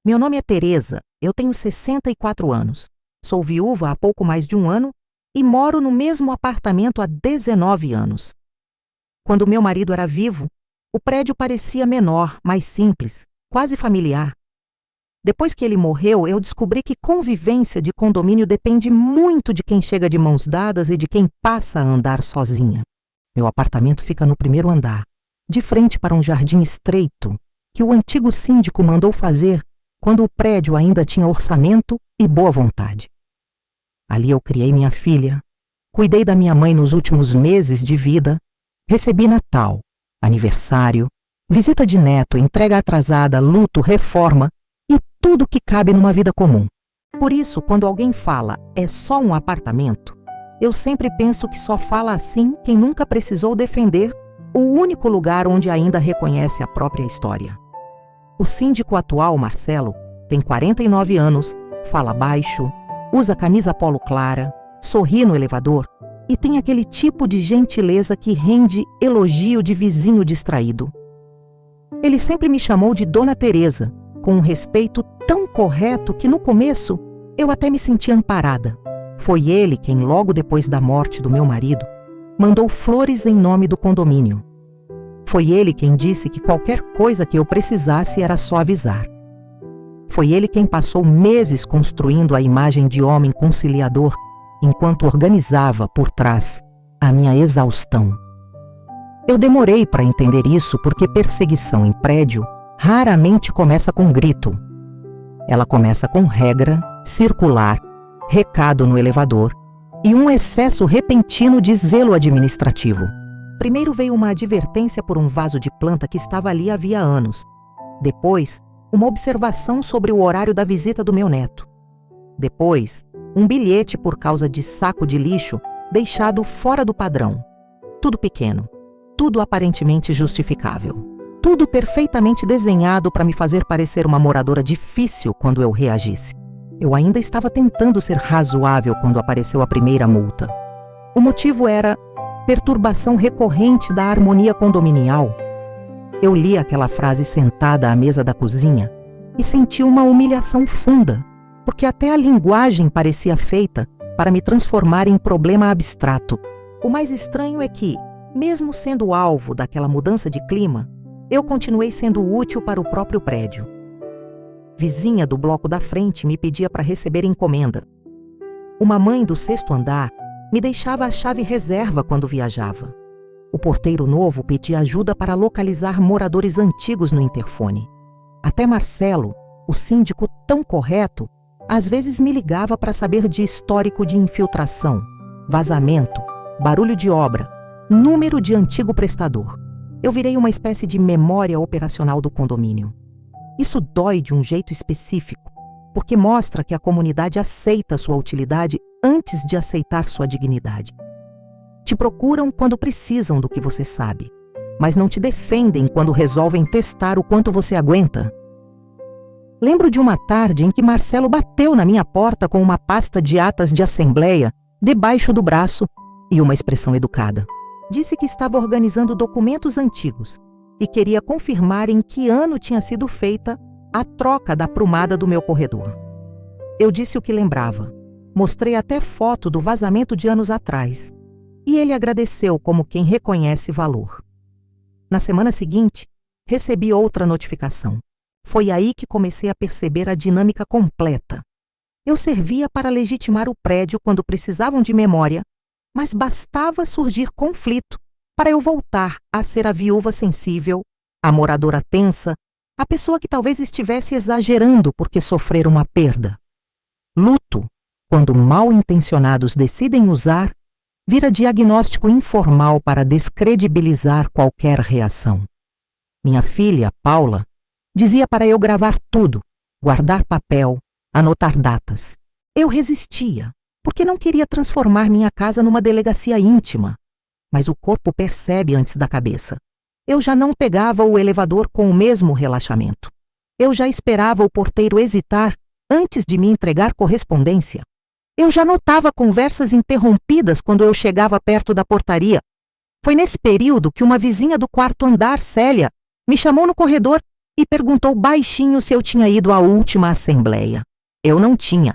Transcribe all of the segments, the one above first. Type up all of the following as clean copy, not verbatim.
Meu nome é Teresa, eu tenho 64 anos. Sou viúva há pouco mais de um ano e moro no mesmo apartamento há 19 anos. Quando meu marido era vivo, o prédio parecia menor, mais simples, quase familiar. Depois que ele morreu, eu descobri que convivência de condomínio depende muito de quem chega de mãos dadas e de quem passa a andar sozinha. Meu apartamento fica no primeiro andar, de frente para um jardim estreito que o antigo síndico mandou fazer quando o prédio ainda tinha orçamento e boa vontade. Ali eu criei minha filha, cuidei da minha mãe nos últimos meses de vida, recebi Natal, aniversário, visita de neto, entrega atrasada, luto, reforma e tudo que cabe numa vida comum. Por isso, quando alguém fala "é só um apartamento", eu sempre penso que só fala assim quem nunca precisou defender o único lugar onde ainda reconhece a própria história. O síndico atual, Marcelo, tem 49 anos, fala baixo, usa camisa polo clara, sorri no elevador e tem aquele tipo de gentileza que rende elogio de vizinho distraído. Ele sempre me chamou de Dona Teresa, com um respeito tão correto que no começo eu até me senti amparada. Foi ele quem, logo depois da morte do meu marido, mandou flores em nome do condomínio. Foi ele quem disse que qualquer coisa que eu precisasse era só avisar. Foi ele quem passou meses construindo a imagem de homem conciliador, enquanto organizava por trás a minha exaustão. Eu demorei para entender isso porque perseguição em prédio raramente começa com grito. Ela começa com regra, circular, recado no elevador e um excesso repentino de zelo administrativo. Primeiro veio uma advertência por um vaso de planta que estava ali havia anos. Depois, uma observação sobre o horário da visita do meu neto. Depois, um bilhete por causa de saco de lixo deixado fora do padrão. Tudo pequeno, tudo aparentemente justificável. Tudo perfeitamente desenhado para me fazer parecer uma moradora difícil quando eu reagisse. Eu ainda estava tentando ser razoável quando apareceu a primeira multa. O motivo era perturbação recorrente da harmonia condominial. Eu li aquela frase sentada à mesa da cozinha e senti uma humilhação funda, porque até a linguagem parecia feita para me transformar em problema abstrato. O mais estranho é que, mesmo sendo alvo daquela mudança de clima, eu continuei sendo útil para o próprio prédio. Vizinha do bloco da frente me pedia para receber encomenda. Uma mãe do 6º andar me deixava a chave reserva quando viajava. O porteiro novo pedia ajuda para localizar moradores antigos no interfone. Até Marcelo, o síndico tão correto, às vezes me ligava para saber de histórico de infiltração, vazamento, barulho de obra, número de antigo prestador. Eu virei uma espécie de memória operacional do condomínio. Isso dói de um jeito específico, porque mostra que a comunidade aceita sua utilidade antes de aceitar sua dignidade. Te procuram quando precisam do que você sabe, mas não te defendem quando resolvem testar o quanto você aguenta. Lembro de uma tarde em que Marcelo bateu na minha porta com uma pasta de atas de assembleia debaixo do braço e uma expressão educada. Disse que estava organizando documentos antigos e queria confirmar em que ano tinha sido feita a troca da aprumada do meu corredor. Eu disse o que lembrava. Mostrei até foto do vazamento de anos atrás. E ele agradeceu como quem reconhece valor. Na semana seguinte, recebi outra notificação. Foi aí que comecei a perceber a dinâmica completa. Eu servia para legitimar o prédio quando precisavam de memória, mas bastava surgir conflito para eu voltar a ser a viúva sensível, a moradora tensa, a pessoa que talvez estivesse exagerando porque sofrer uma perda. Luto, quando mal-intencionados decidem usar, vira diagnóstico informal para descredibilizar qualquer reação. Minha filha, Paula, dizia para eu gravar tudo, guardar papel, anotar datas. Eu resistia, porque não queria transformar minha casa numa delegacia íntima. Mas o corpo percebe antes da cabeça. Eu já não pegava o elevador com o mesmo relaxamento. Eu já esperava o porteiro hesitar antes de me entregar correspondência. Eu já notava conversas interrompidas quando eu chegava perto da portaria. Foi nesse período que uma vizinha do 4º andar, Célia, me chamou no corredor e perguntou baixinho se eu tinha ido à última assembleia. Eu não tinha.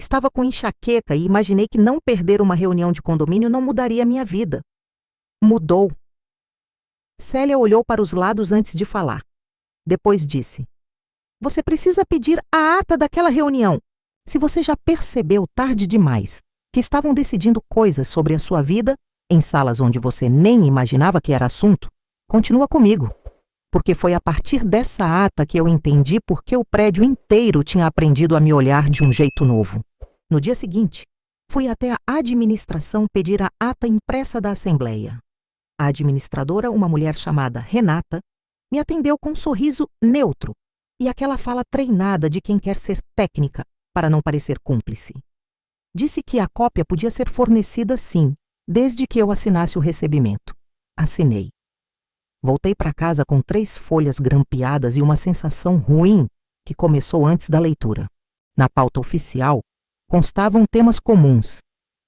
Estava com enxaqueca e imaginei que não perder uma reunião de condomínio não mudaria minha vida. Mudou. Célia olhou para os lados antes de falar. Depois disse: "Você precisa pedir a ata daquela reunião. Se você já percebeu tarde demais que estavam decidindo coisas sobre a sua vida em salas onde você nem imaginava que era assunto, continua comigo. Porque foi a partir dessa ata que eu entendi por que o prédio inteiro tinha aprendido a me olhar de um jeito novo. No dia seguinte, fui até a administração pedir a ata impressa da assembleia. A administradora, uma mulher chamada Renata, me atendeu com um sorriso neutro e aquela fala treinada de quem quer ser técnica para não parecer cúmplice. Disse que a cópia podia ser fornecida sim, desde que eu assinasse o recebimento. Assinei. Voltei para casa com 3 folhas grampeadas e uma sensação ruim que começou antes da leitura. Na pauta oficial, constavam temas comuns: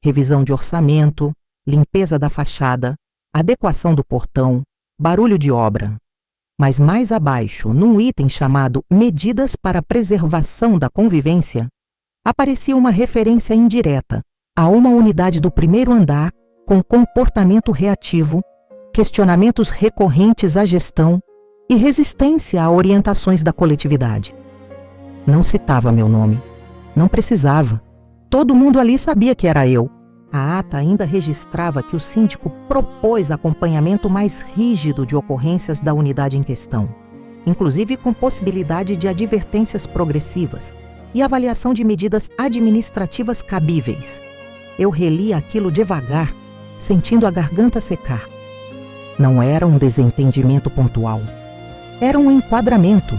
revisão de orçamento, limpeza da fachada, adequação do portão, barulho de obra. Mas mais abaixo, num item chamado Medidas para a Preservação da Convivência, aparecia uma referência indireta a uma unidade do 1º andar com comportamento reativo, questionamentos recorrentes à gestão e resistência a orientações da coletividade. Não citava meu nome. Não precisava. Todo mundo ali sabia que era eu. A ata ainda registrava que o síndico propôs acompanhamento mais rígido de ocorrências da unidade em questão, inclusive com possibilidade de advertências progressivas e avaliação de medidas administrativas cabíveis. Eu reli aquilo devagar, sentindo a garganta secar. Não era um desentendimento pontual. Era um enquadramento.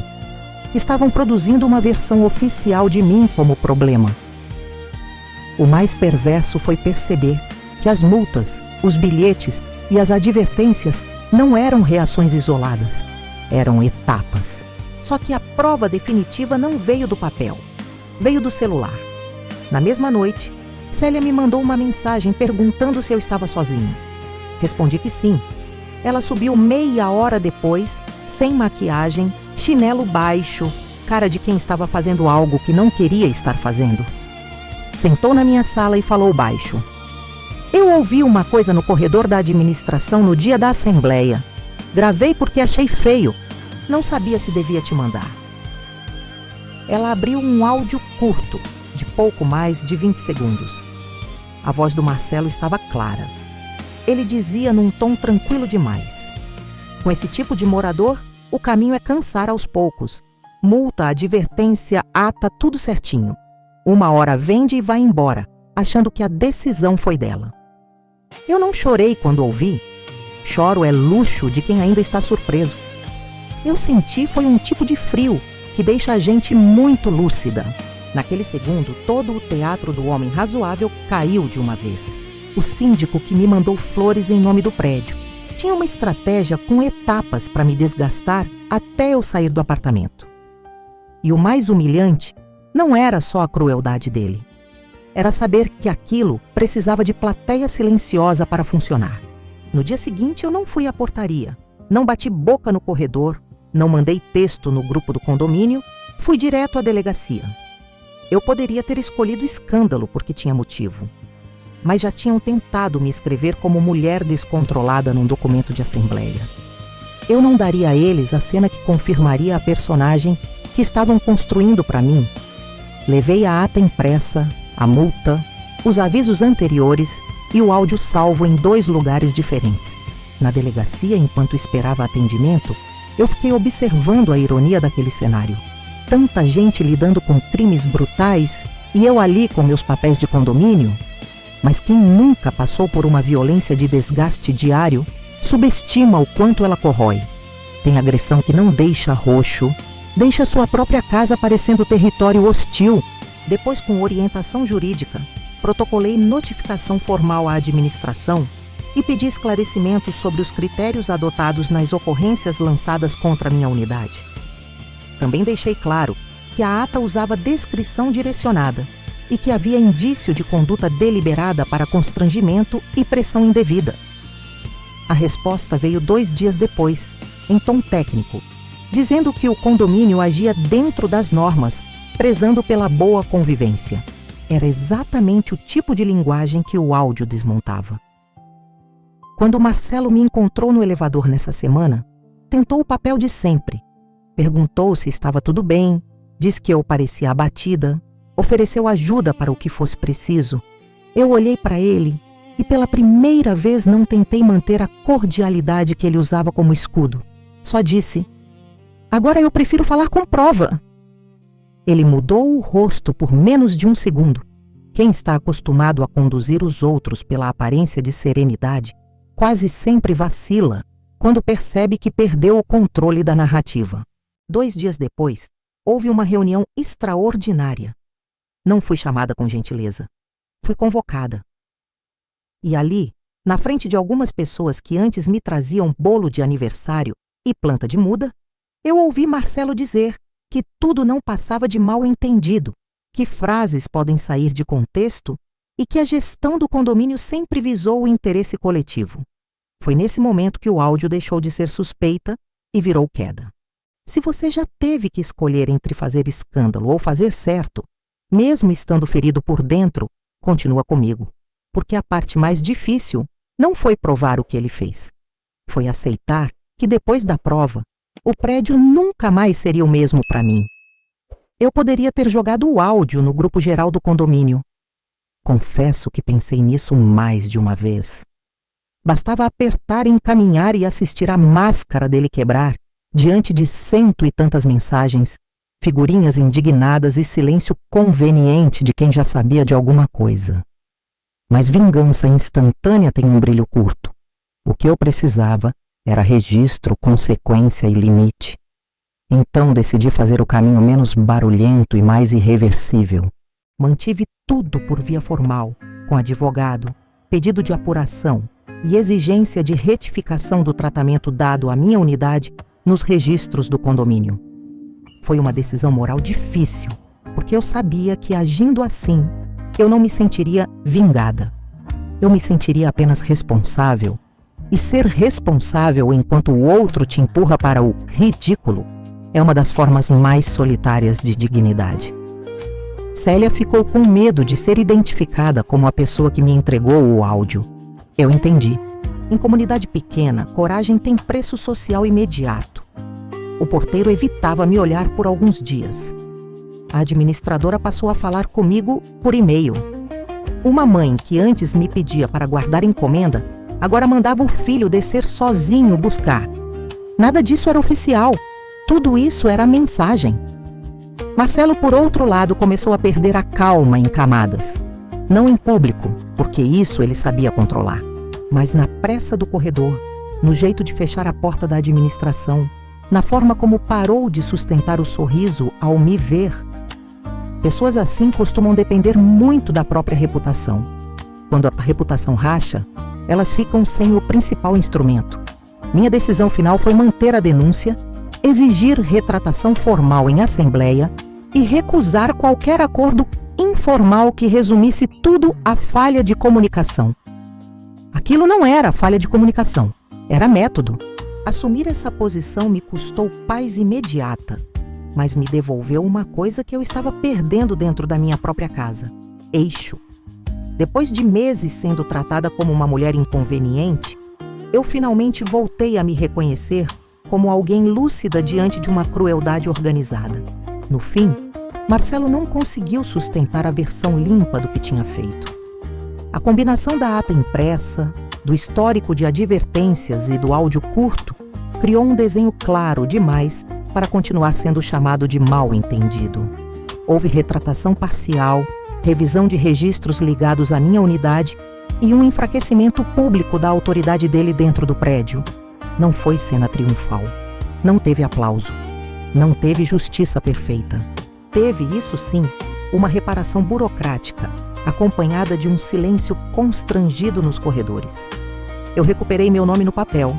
Estavam produzindo uma versão oficial de mim como problema. O mais perverso foi perceber que as multas, os bilhetes e as advertências não eram reações isoladas. Eram etapas. Só que a prova definitiva não veio do papel. Veio do celular. Na mesma noite, Célia me mandou uma mensagem perguntando se eu estava sozinha. Respondi que sim. Ela subiu meia hora depois, sem maquiagem, chinelo baixo, cara de quem estava fazendo algo que não queria estar fazendo. Sentou na minha sala e falou baixo: "Eu ouvi uma coisa no corredor da administração no dia da assembleia. Gravei porque achei feio. Não sabia se devia te mandar." Ela abriu um áudio curto, de pouco mais de 20 segundos. A voz do Marcelo estava clara. Ele dizia num tom tranquilo demais: "Com esse tipo de morador, o caminho é cansar aos poucos. Multa, advertência, ata, tudo certinho. 1 hora vende e vai embora, achando que a decisão foi dela." Eu não chorei quando ouvi. Choro é luxo de quem ainda está surpreso. Eu senti foi um tipo de frio que deixa a gente muito lúcida. Naquele segundo, todo o teatro do homem razoável caiu de uma vez. O síndico que me mandou flores em nome do prédio tinha uma estratégia com etapas para me desgastar até eu sair do apartamento. E o mais humilhante não era só a crueldade dele. Era saber que aquilo precisava de plateia silenciosa para funcionar. No dia seguinte, eu não fui à portaria, não bati boca no corredor, não mandei texto no grupo do condomínio, fui direto à delegacia. Eu poderia ter escolhido escândalo porque tinha motivo, mas já tinham tentado me escrever como mulher descontrolada num documento de assembleia. Eu não daria a eles a cena que confirmaria a personagem que estavam construindo para mim. Levei a ata impressa, a multa, os avisos anteriores e o áudio salvo em 2 lugares diferentes. Na delegacia, enquanto esperava atendimento, eu fiquei observando a ironia daquele cenário. Tanta gente lidando com crimes brutais e eu ali com meus papéis de condomínio. Mas quem nunca passou por uma violência de desgaste diário subestima o quanto ela corrói. Tem agressão que não deixa roxo, deixa sua própria casa parecendo território hostil. Depois, com orientação jurídica, protocolei notificação formal à administração e pedi esclarecimentos sobre os critérios adotados nas ocorrências lançadas contra a minha unidade. Também deixei claro que a ata usava descrição direcionada e que havia indício de conduta deliberada para constrangimento e pressão indevida. A resposta veio 2 dias depois, em tom técnico, dizendo que o condomínio agia dentro das normas, prezando pela boa convivência. Era exatamente o tipo de linguagem que o áudio desmontava. Quando Marcelo me encontrou no elevador nessa semana, tentou o papel de sempre. Perguntou se estava tudo bem, disse que eu parecia abatida, ofereceu ajuda para o que fosse preciso. Eu olhei para ele e pela primeira vez não tentei manter a cordialidade que ele usava como escudo. Só disse: "Agora eu prefiro falar com prova." Ele mudou o rosto por menos de um segundo. Quem está acostumado a conduzir os outros pela aparência de serenidade quase sempre vacila quando percebe que perdeu o controle da narrativa. 2 dias depois, houve uma reunião extraordinária. Não fui chamada com gentileza. Fui convocada. E ali, na frente de algumas pessoas que antes me traziam bolo de aniversário e planta de muda, eu ouvi Marcelo dizer que tudo não passava de mal-entendido, que frases podem sair de contexto e que a gestão do condomínio sempre visou o interesse coletivo. Foi nesse momento que o áudio deixou de ser suspeita e virou queda. Se você já teve que escolher entre fazer escândalo ou fazer certo, mesmo estando ferido por dentro, continua comigo, porque a parte mais difícil não foi provar o que ele fez. Foi aceitar que depois da prova, o prédio nunca mais seria o mesmo para mim. Eu poderia ter jogado o áudio no grupo geral do condomínio. Confesso que pensei nisso mais de uma vez. Bastava apertar, encaminhar e assistir a máscara dele quebrar diante de 100 e tantas mensagens, figurinhas indignadas e silêncio conveniente de quem já sabia de alguma coisa. Mas vingança instantânea tem um brilho curto. O que eu precisava era registro, consequência e limite. Então decidi fazer o caminho menos barulhento e mais irreversível. Mantive tudo por via formal, com advogado, pedido de apuração e exigência de retificação do tratamento dado à minha unidade nos registros do condomínio. Foi uma decisão moral difícil, porque eu sabia que agindo assim, eu não me sentiria vingada. Eu me sentiria apenas responsável. E ser responsável enquanto o outro te empurra para o ridículo é uma das formas mais solitárias de dignidade. Célia ficou com medo de ser identificada como a pessoa que me entregou o áudio. Eu entendi. Em comunidade pequena, coragem tem preço social imediato. O porteiro evitava me olhar por alguns dias. A administradora passou a falar comigo por e-mail. Uma mãe que antes me pedia para guardar encomenda, agora mandava o filho descer sozinho buscar. Nada disso era oficial. Tudo isso era mensagem. Marcelo, por outro lado, começou a perder a calma em camadas. Não em público, porque isso ele sabia controlar, mas na pressa do corredor, no jeito de fechar a porta da administração, na forma como parou de sustentar o sorriso ao me ver. Pessoas assim costumam depender muito da própria reputação. Quando a reputação racha, elas ficam sem o principal instrumento. Minha decisão final foi manter a denúncia, exigir retratação formal em assembleia e recusar qualquer acordo informal que resumisse tudo à falha de comunicação. Aquilo não era falha de comunicação, era método. Assumir essa posição me custou paz imediata, mas me devolveu uma coisa que eu estava perdendo dentro da minha própria casa: eixo. Depois de meses sendo tratada como uma mulher inconveniente, eu finalmente voltei a me reconhecer como alguém lúcida diante de uma crueldade organizada. No fim, Marcelo não conseguiu sustentar a versão limpa do que tinha feito. A combinação da ata impressa, do histórico de advertências e do áudio curto criou um desenho claro demais para continuar sendo chamado de mal-entendido. Houve retratação parcial, revisão de registros ligados à minha unidade e um enfraquecimento público da autoridade dele dentro do prédio. Não foi cena triunfal. Não teve aplauso. Não teve justiça perfeita. Teve, isso sim, uma reparação burocrática, acompanhada de um silêncio constrangido nos corredores. Eu recuperei meu nome no papel,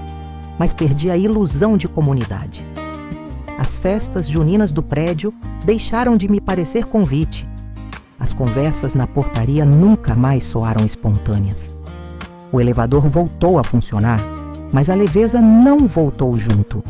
mas perdi a ilusão de comunidade. As festas juninas do prédio deixaram de me parecer convite. As conversas na portaria nunca mais soaram espontâneas. O elevador voltou a funcionar, mas a leveza não voltou junto.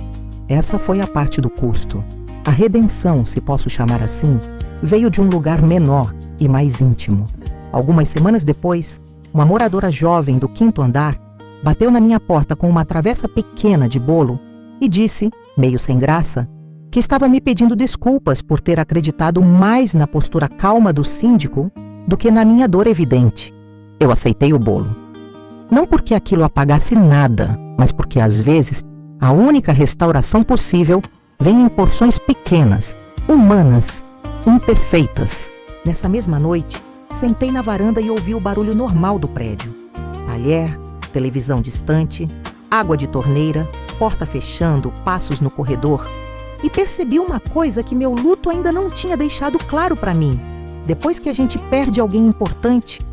Essa foi a parte do custo. A redenção, se posso chamar assim, veio de um lugar menor e mais íntimo. Algumas semanas depois, uma moradora jovem do 5º andar bateu na minha porta com uma travessa pequena de bolo e disse, meio sem graça, que estava me pedindo desculpas por ter acreditado mais na postura calma do síndico do que na minha dor evidente. Eu aceitei o bolo. Não porque aquilo apagasse nada, mas porque, às vezes, a única restauração possível vem em porções pequenas, humanas, imperfeitas. Nessa mesma noite, sentei na varanda e ouvi o barulho normal do prédio. Talher, televisão distante, água de torneira, porta fechando, passos no corredor. E percebi uma coisa que meu luto ainda não tinha deixado claro para mim. Depois que a gente perde alguém importante,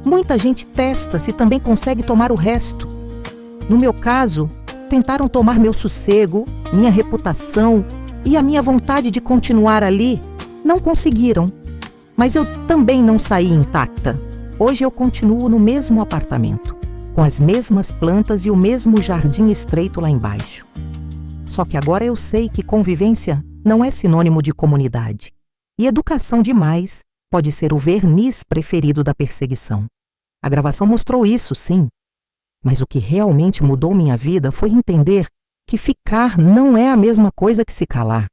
muita gente testa se também consegue tomar o resto. No meu caso, tentaram tomar meu sossego, minha reputação e a minha vontade de continuar ali. Não conseguiram. Mas eu também não saí intacta. Hoje eu continuo no mesmo apartamento, com as mesmas plantas e o mesmo jardim estreito lá embaixo. Só que agora eu sei que convivência não é sinônimo de comunidade. E educação demais pode ser o verniz preferido da perseguição. A gravação mostrou isso, sim. Mas o que realmente mudou minha vida foi entender que ficar não é a mesma coisa que se calar.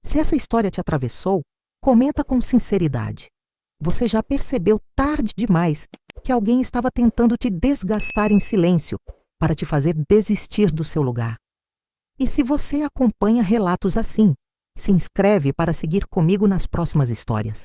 Se essa história te atravessou, comenta com sinceridade. Você já percebeu tarde demais que alguém estava tentando te desgastar em silêncio para te fazer desistir do seu lugar. E se você acompanha relatos assim, se inscreve para seguir comigo nas próximas histórias.